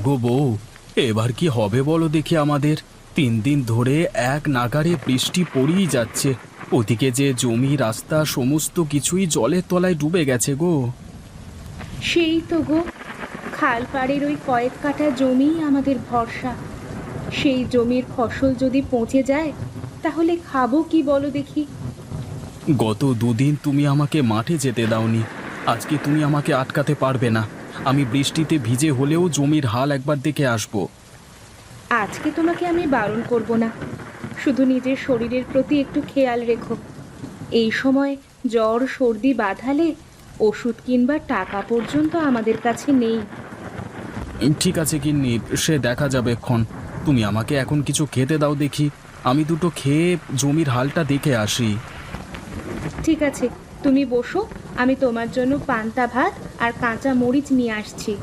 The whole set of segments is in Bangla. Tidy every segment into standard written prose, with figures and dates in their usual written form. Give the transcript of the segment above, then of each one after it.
ওগো বউ, এবার কি হবে বলো দেখি আমাদের। 3 দিন ধরে এক নাগাড়ে বৃষ্টি পড়েই যাচ্ছে। ওদিকে যে জমি রাস্তা সমস্ত কিছুই জলের তলায় ডুবে গেছে গো। সেই তো গো, খাল পাড়ের ওই কয়েক কাঠা জমিই আমাদের ভরসা। সেই জমির ফসল যদি পচে যায় তাহলে খাবো কি বলো দেখি। গত 2 দিন তুমি আমাকে মাঠে যেতে দাওনি, আজকে তুমি আমাকে আটকাতে পারবে না। আমি বৃষ্টিতে ভিজে হলেও জমির হাল একবার দেখে আসবো। আজকে তোমাকে আমি বারণ করব না, শুধু নিজের শরীরের প্রতি একটু খেয়াল রেখো। এই সময় জ্বর সর্দি বাঁধালে ওষুধ কিনবার টাকা পর্যন্ত আমাদের কাছে নেই। ঠিক আছে গিন্নি, সে দেখা যাবে ক্ষণ। তুমি আমাকে এখন কিছু খেতে দাও দেখি, আমি দুটো খেয়ে জমির হালটা দেখে আসি। ঠিক আছে, তুমি বসো, আমি তোমার জন্য পান্তা ভাত আর কাঁচা মরিচ নিয়ে আসছি।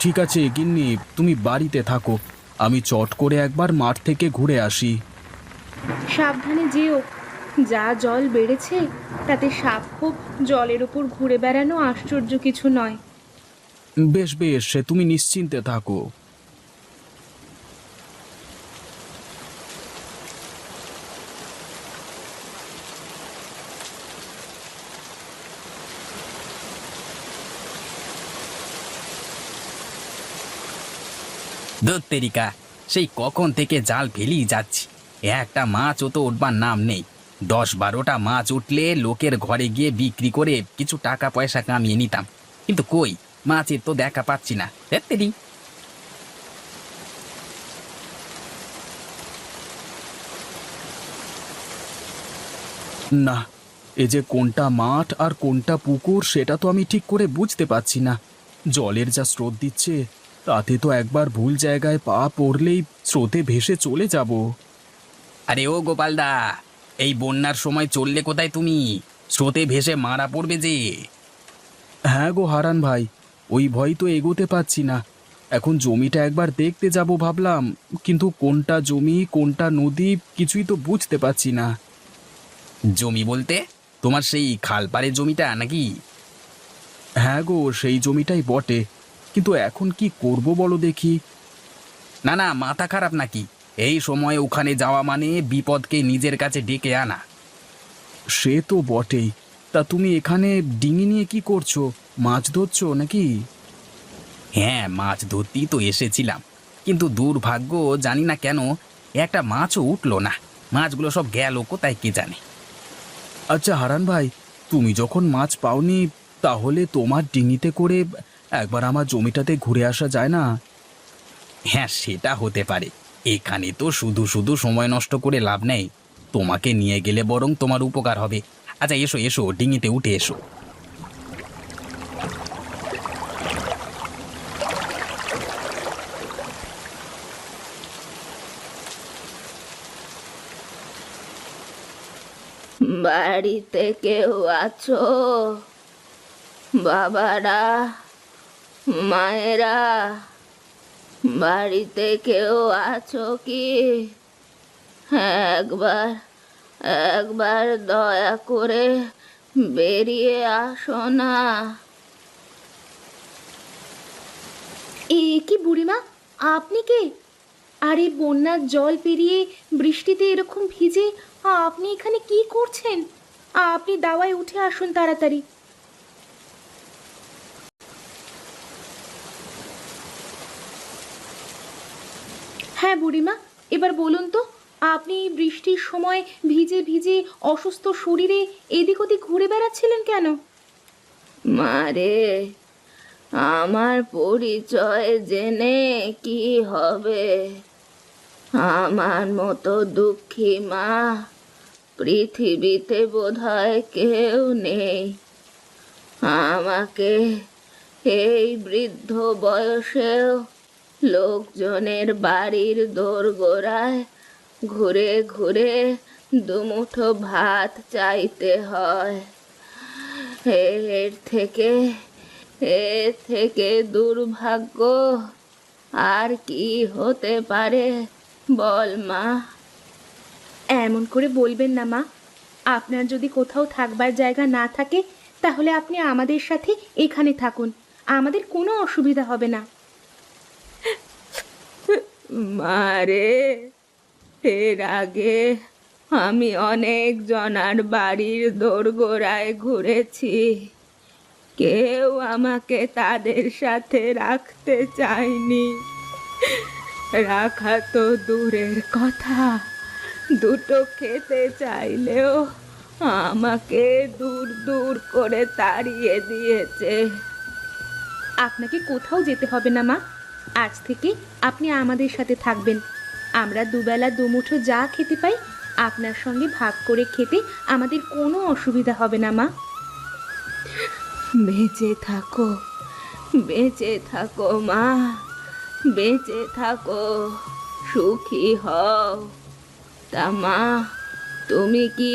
ঠিক আছে গিন্নি, তুমি বাড়িতে থাকো, আমি চট করে একবার মাঠ থেকে ঘুরে আসি। সাবধানে যেও, যা জল বেড়েছে তাতে সাপ খোপ জলের উপর ঘুরে বেড়ানো আশ্চর্য কিছু নয়। বেশ বেশ, সে তুমি নিশ্চিন্তে থাকো। ধুর তেরিকা, সেই কখন থেকে জাল ফেলেই যাচ্ছি, একটা মাছও তো উঠবার নাম নেই। 10-12টা মাছ উঠলে লোকের ঘরে গিয়ে বিক্রি করে কিছু টাকা পয়সা কামিয়ে নিতাম, কিন্তু কই, মাছের তো দেখা পাচ্ছি না। তেরি। না, এ যে কোনটা মাঠ আর কোনটা পুকুর সেটা তো আমি ঠিক করে বুঝতে পারছি না। জলের যা স্রোত দিচ্ছে, তাতে তো একবার ভুল জায়গায় পা পড়লেই স্রোতে ভেসে চলে যাব। আরে ও গোপালদা, এই বন্যার সময় চললে কোথায় তুমি? স্রোতে ভেসে মারা পড়বে যে। হ্যাঁ গো হারান ভাই, ওই ভয় তো এগোতে পারছি না। এখন জমিটা একবার দেখতে যাব ভাবলাম, কিন্তু কোনটা জমি কোনটা নদী কিছুই তো বুঝতে পারছি না। জমি বলতে তোমার সেই খালপাড়ের জমিটা নাকি? হ্যাঁ গো, সেই জমিটাই বটে, কিন্তু এখন কি করব বলো দেখি। না না, মাথা খারাপ নাকি? এই সময় ওখানে যাওয়া মানে বিপদকে নিজের কাছে ডেকে আনা। সে তো বটেই, তা তুমি এখানে ডিঙি নিয়ে কি করছো? মাছ ধরছো নাকি? হ্যাঁ, মাছ ধরতেই তো এসেছিলাম, কিন্তু দুর্ভাগ্য, জানি না কেন একটা মাছও উঠলো না। মাছগুলো সব গেল কোথায় কে জানে। আচ্ছা হারান ভাই, তুমি যখন মাছ পাওনি, তাহলে তোমার ডিঙিতে করে একবার আমার জমিটাতে ঘুরে আসা যায় না? হ্যাঁ, সেটা হতে পারে। এখানে তো শুধু শুধু সময় নষ্ট করে লাভ নেই, তোমাকে নিয়ে গেলে বরং তোমার উপকার হবে। আচ্ছা এসো এসো, ডিঙিতে উঠে এসো। বাড়িতে কেউ আছো বাবারা, মায়েরা? বাড়িতে কেউ আছো কি? একবার একবার দয়া করে বেরিয়ে আসো না। এ কি বুড়িমা, আপনি কে? আর এই বন্যার জল পেরিয়ে বৃষ্টিতে এরকম ভিজে আপনি এখানে কি করছেন? আপনি দাওয়ায় উঠে আসুন তাড়াতাড়ি। হ্যাঁ বুড়িমা, এবার বলুন তো, আপনি এই বৃষ্টির সময় ভিজে ভিজে অসুস্থ শরীরে এদিক ওদিক ঘুরে বেড়াচ্ছিলেন কেন? মারে, আমার পরিচয় জেনে কি হবে? আমার মতো দুঃখী মা পৃথিবীতে বোধহয় কেউ নেই। আমাকে এই বৃদ্ধ বয়সেও লোকজনের বাড়ির দোরগোড়ায় ঘুরে ঘুরে দুমুঠো ভাত চাইতে হয়। এর থেকে এর থেকে দুর্ভাগ্য আর কি হতে পারে বল মা? এমন করে বলবেন না মা। আপনার যদি কোথাও থাকবার জায়গা না থাকে তাহলে আপনি আমাদের সাথে এখানে থাকুন, আমাদের কোনো অসুবিধা হবে না। মারে, এর আগে আমি অনেক জনার বাড়ির দোরগোড়ায় ঘুরেছি, কেউ আমাকে তাদের সাথে রাখতে চায়নি। রাখা তো দূরের কথা, দুটো খেতে চাইলেও আমাকে দূর দূর করে তাড়িয়ে দিয়েছে। আপনাকে কোথাও যেতে হবে না মা। আজ থেকে আপনি আমাদের সাথে থাকবেন। আমরা দুবেলা দুমুঠো যা খেতে পাই আপনার সঙ্গে ভাগ করে খেতে আমাদের কোনো অসুবিধা হবে না মা। বেঁচে থাকো, বেঁচে থাকো মা, বেঁচে থাকো, সুখী হও। তা মা, তুমি কি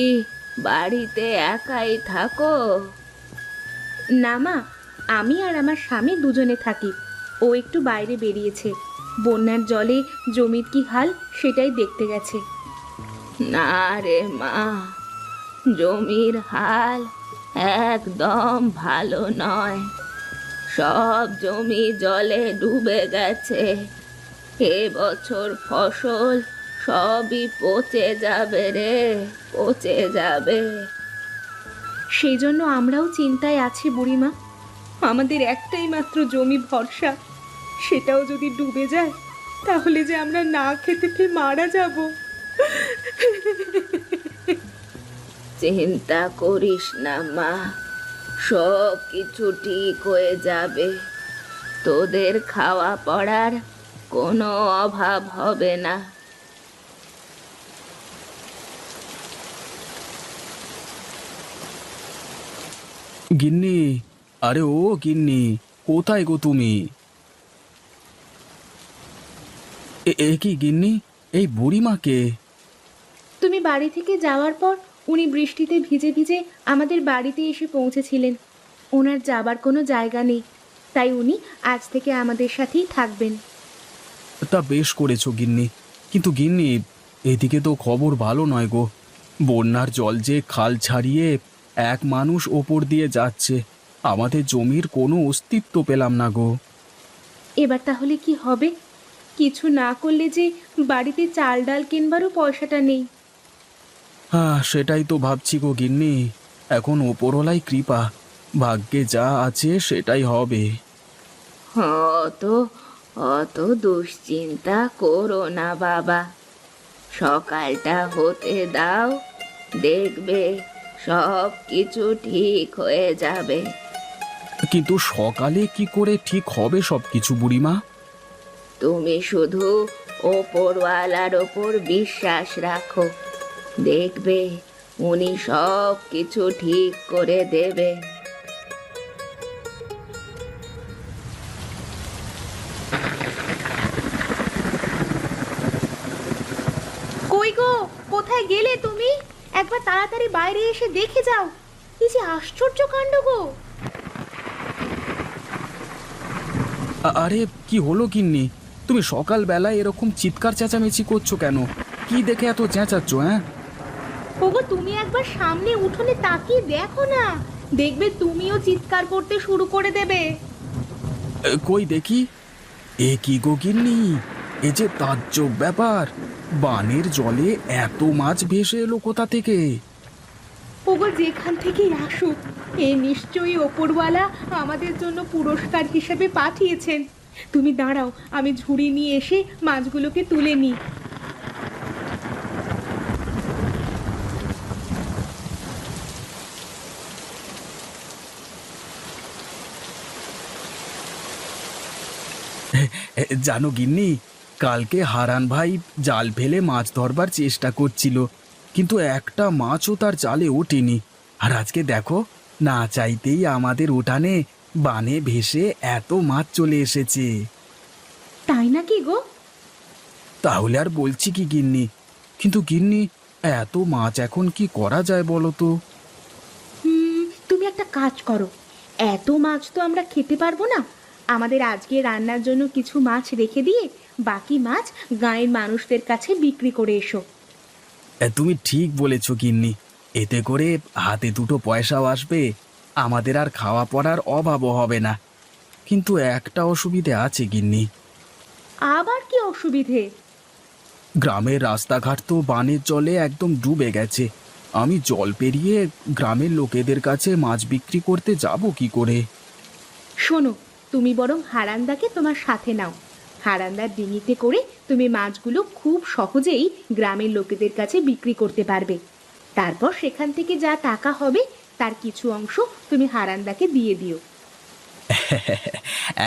বাড়িতে একাই থাকো? না মা, আমি আর আমার স্বামী দুজনে থাকি। ও একটু বাইরে বেরিয়েছে, বন্যার জলে জমির কি হাল সেটাই দেখতে গেছে। না রে মা, জমির হাল একদম ভালো নয়। সব জমি জলে ডুবে গেছে। এবছর ফসল সবই পচে যাবে রে, পচে যাবে। সেই জন্য আমরাও চিন্তায় আছি বুড়িমা। আমাদের একটাই মাত্র জমি ভরসা, সেটাও যদি ডুবে যায় তাহলে যে আমরা না খেতে পেয়ে মারা যাব। চিন্তা করিস না মা, সব কিছু ঠিক হয়ে যাবে। তোদের খাওয়া পড়ার কোনো অভাব হবে না। গিন্নি, আরে ও গিন্নি, কোথায় গো তুমি? এ কি গিন্নি, এই বুড়িমাকে? তুমি বাড়ি থেকে যাওয়ার পর উনি বৃষ্টিতে ভিজে ভিজে আমাদের বাড়িতে এসে পৌঁছেছিলেন। ওনার যাবার কোনো জায়গা নেই, তাই উনি আজ থেকে আমাদের সাথেই থাকবেন। তা বেশ করেছো গিন্নি, কিন্তু গিন্নি এদিকে তো খবর ভালো নয় গো। বন্যার জল যে খাল ছাড়িয়ে এক মানুষ ওপর দিয়ে যাচ্ছে, আমাদের জমির কোনো অস্তিত্ব পেলাম না গো। এবার তাহলে কি হবে? কিছু না করলে যে বাড়িতে চাল ডাল কিনবারও পয়সাটা নেই। হ্যাঁ, সেটাই তো ভাবছি গো গিন্নি। এখন ওপরওয়ালাই কৃপা, ভাগ্যে যা আছে সেটাই হবে। অত অত দুশ্চিন্তা করো না বাবা, সকালটা হতে দাও, দেখবে সব কিছু ঠিক হয়ে যাবে। কিন্তু সকালে কি করে ঠিক হবে সব কিছু বুড়িমা? তুমি শুধু ওপরওয়ালার ওপর বিশ্বাস রাখো, দেখবে উনি সব কিছু ঠিক করে দেবে। কই গো, কোথায় গেলে তুমি? একবার তাড়াতাড়ি বাইরে এসে দেখে যাও। কি যে আশ্চর্য কাণ্ড গো! আরে কি হলো গিন্নি, তুমি সকালবেলায় এরকম চিৎকার চেঁচামেচি করছো কেন? কি দেখে এত চেঁচাচ্ছ? হ্যাঁ, ওগো, তুমি একবার সামনে উঠোনে তাকিয়ে দেখো না, দেখবে তুমিও চিৎকার করতে শুরু করে দেবে। কই দেখি। এ কি গো গিন্নি, এ যে তাজ্জব ব্যাপার, বানের জলে এত মাছ ভেসে এলো কোথা থেকে? ওগো, যেখান থেকেই আসুক, এ নিশ্চয়ই ওপরওয়ালা আমাদের জন্য পুরস্কার হিসেবে পাঠিয়েছেন। তুমি দাঁড়াও, আমি ঝুড়ি নিয়ে এসে মাছগুলোকে তুলে নিই। জানো গিন্নি, কালকে হারান ভাই জাল ফেলে মাছ ধরবার চেষ্টা করছিল, কিন্তু একটা মাছও তার জালে ওঠেনি। আর আজকে দেখো, না চাইতেই আমাদের উঠানে বানে ভেসে এত মাছ চলে এসেছে। তাই নাকি গো? তাহলে আর বলছি কি গিন্নি, কিন্তু গিন্নি, এত মাছ এখন কি করা যায় বলো তো? তুমি একটা কাজ করো, এত মাছ তো আমরা খেতে পারবো না। আমাদের আজকে রান্নার জন্য কিছু মাছ রেখে দিয়ে বাকি মাছ গাঁয়ের মানুষদের কাছে বিক্রি করে এসো। তুমি ঠিক বলেছ গিন্নি, এতে করে হাতে দুটো পয়সাও আসবে, আমাদের আর খাওয়া পড়ার অভাবও হবে না। কিন্তু একটা অসুবিধে আছে গিন্নি। আবার কি অসুবিধে? গ্রামের রাস্তাঘাট তো বানের জলে একদম ডুবে গেছে। আমি জল পেরিয়ে গ্রামের লোকেদের কাছে মাছ বিক্রি করতে যাব কি করে? শোনো, তুমি বরং হারান্দাকে তোমার সাথে নাও। হারান্দার ডিঙিতে করে তুমি মাছগুলো খুব সহজেই গ্রামের লোকেদের কাছে বিক্রি করতে পারবে। তারপর সেখান থেকে যা টাকা হবে তার কিছু অংশ তুমি হারান্দাকে দিয়ে দিও।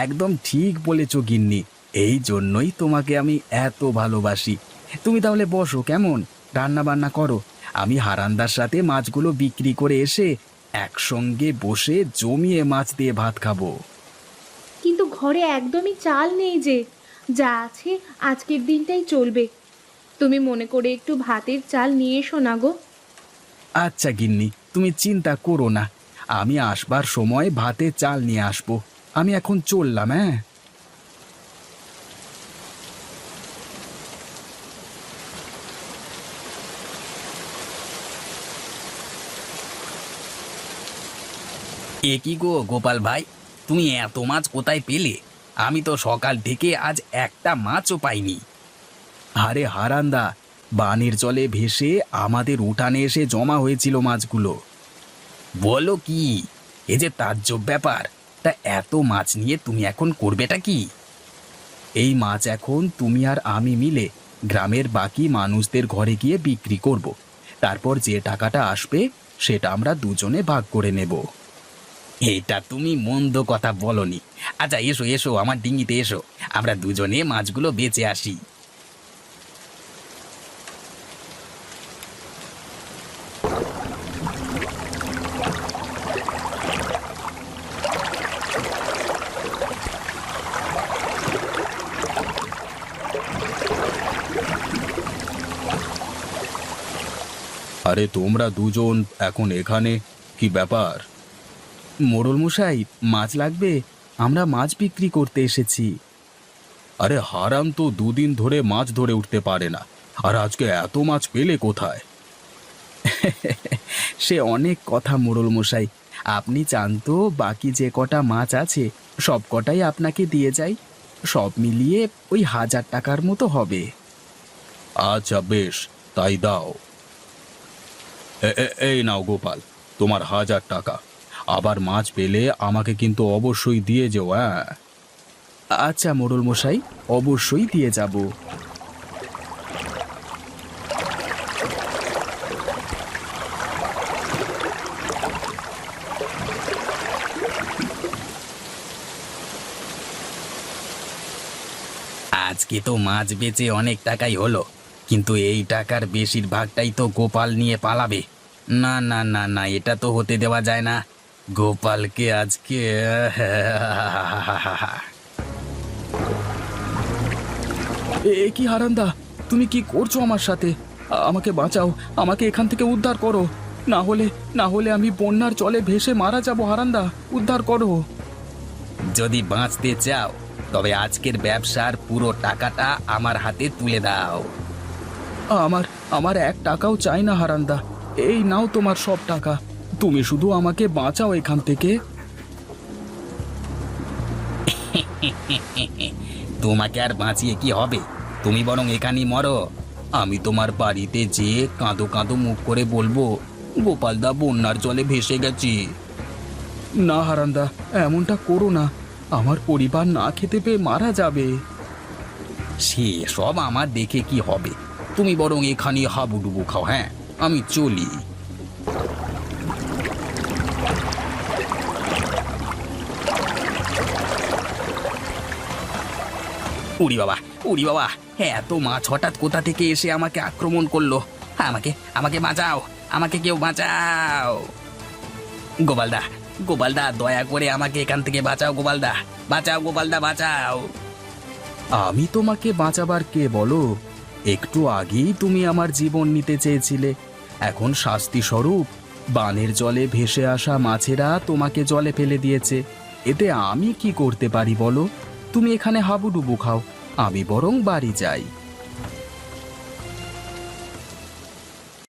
একদম ঠিক বলেছ গিন্নি, এই জন্যই তোমাকে আমি এত ভালোবাসি। তুমি তাহলে বসো, কেমন রান্না বান্না করো, আমি হারান্দার সাথে মাছগুলো বিক্রি করে এসে একসঙ্গে বসে জমিয়ে মাছ দিয়ে ভাত খাবো। কিন্তু ঘরে একদমই চাল নেই যে, যা আছে আজকের দিনটাই চলবে। তুমি মনে করে একটু ভাতের চাল নিয়ে এসো না গো। আচ্ছা গিন্নি, তুমি চিন্তা করো না, আমি আসবার সময় ভাতে চাল নিয়ে আসবো। আমি এখন চললাম, হ্যাঁ। এ কি গো গোপাল ভাই, তুমি এত মাছ কোথায় পেলে? আমি তো সকাল থেকে আজ একটা মাছও পাইনি। আরে হারান্দা, বানের জলে ভেসে আমাদের উঠানে এসে জমা হয়েছিল মাছগুলো। বলো কি? এ যে তাজ্জব ব্যাপার। তা এত মাছ নিয়ে তুমি এখন করবেটা কি? এই মাছ এখন তুমি আর আমি মিলে গ্রামের বাকি মানুষদের ঘরে গিয়ে বিক্রি করব। তারপর যে টাকাটা আসবে সেটা আমরা দুজনে ভাগ করে নেব। এটা তুমি মন্দ কথা বলনি। আচ্ছা এসো এসো, আমার ডিঙিতে এসো, আমরা দুজনে মাছগুলো বেচে আসি। আরে তোমরা দুজন এখন এখানে, কি ব্যাপার? মোড়ল মশাই, মাছ লাগবে, আমরা মাছ বিক্রি করতে এসেছি। আরে হারাম তো দুদিন ধরে মাছ ধরে উঠতে পারে না, আর আজকে এত মাছ পেলে কোথায়? সে অনেক কথা মোড়ল মশাই, আপনি চান তো বাকি যে কটা মাছ আছে সব কটাই আপনাকে দিয়ে যাই, সব মিলিয়ে ওই 1000 টাকার মতো হবে। আচ্ছা বেশ, তাই দাও। এই নাও গোপাল, তোমার 1000 টাকা। আবার মাছ পেলে আমাকে কিন্তু অবশ্যই দিয়ে যেও, হ্যাঁ। আচ্ছা মোড়ল মশাই, অবশ্যই দিয়ে যাব। আজকে তো মাছ বেচে অনেক টাকাই হলো, কিন্তু এই টাকার বেশিরভাগটাই তো গোপাল নিয়ে পালাবে। না না না না, এটা তো হতে দেওয়া যায় না। গোপালকে আজকে এ কি হারান্দা, তুমি কি করছো আমার সাথে? আমাকে বাঁচাও, আমাকে এখান থেকে উদ্ধার করো, না হলে আমি বন্যার জলে ভেসে মারা যাব। হারান্দা, উদ্ধার করো। যদি বাঁচতে চাও তবে আজকের ব্যবসার পুরো টাকাটা আমার হাতে তুলে দাও। আমার আমার 1 টাকাও চাই না হারান্দা, এই নাও তোমার সব টাকা, তুমি শুধু আমাকে বাঁচাও এখান থেকে। তোমাকে আর বাঁচিয়ে কি হবে? তুমি বরং এখানেই মরো। আমি তোমার বাড়িতে যেয়ে কাঁদো কাঁদো মুখ করে বলবো, গোপালদা বন্যার জলে ভেসে গেছি। না হারান্দা, এমনটা করো না, আমার পরিবার না খেতে পেয়ে মারা যাবে। সে সব আমার দেখে কি হবে? তুমি বরং এখানে হাবুডুবু খাও। হ্যাঁ, আমি চলি। উড়ি বাবা, উড়ি বাবা, এত মাছ হঠাৎ কোথা থেকে এসে আমাকে আক্রমণ করলো? আমাকে আমাকে বাঁচাও, আমাকে কেউ বাঁচাও। গোপালদা, গোপালদা, দয়া করে আমাকে এখান থেকে বাঁচাও। গোপালদা বাঁচাও, গোপালদা বাঁচাও। আমি তোমাকে বাঁচাবার কে বলো? একটু আগেই তুমি আমার জীবন নিতে চেয়েছিলে, এখন শাস্তি স্বরূপ বানের জলে ভেসে আসা মাছেরা তোমাকে জলে ফেলে দিয়েছে। এতে আমি কি করতে পারি বলো? তুমি এখানে হাবুডুবু খাও, আমি বরং বাড়ি যাই।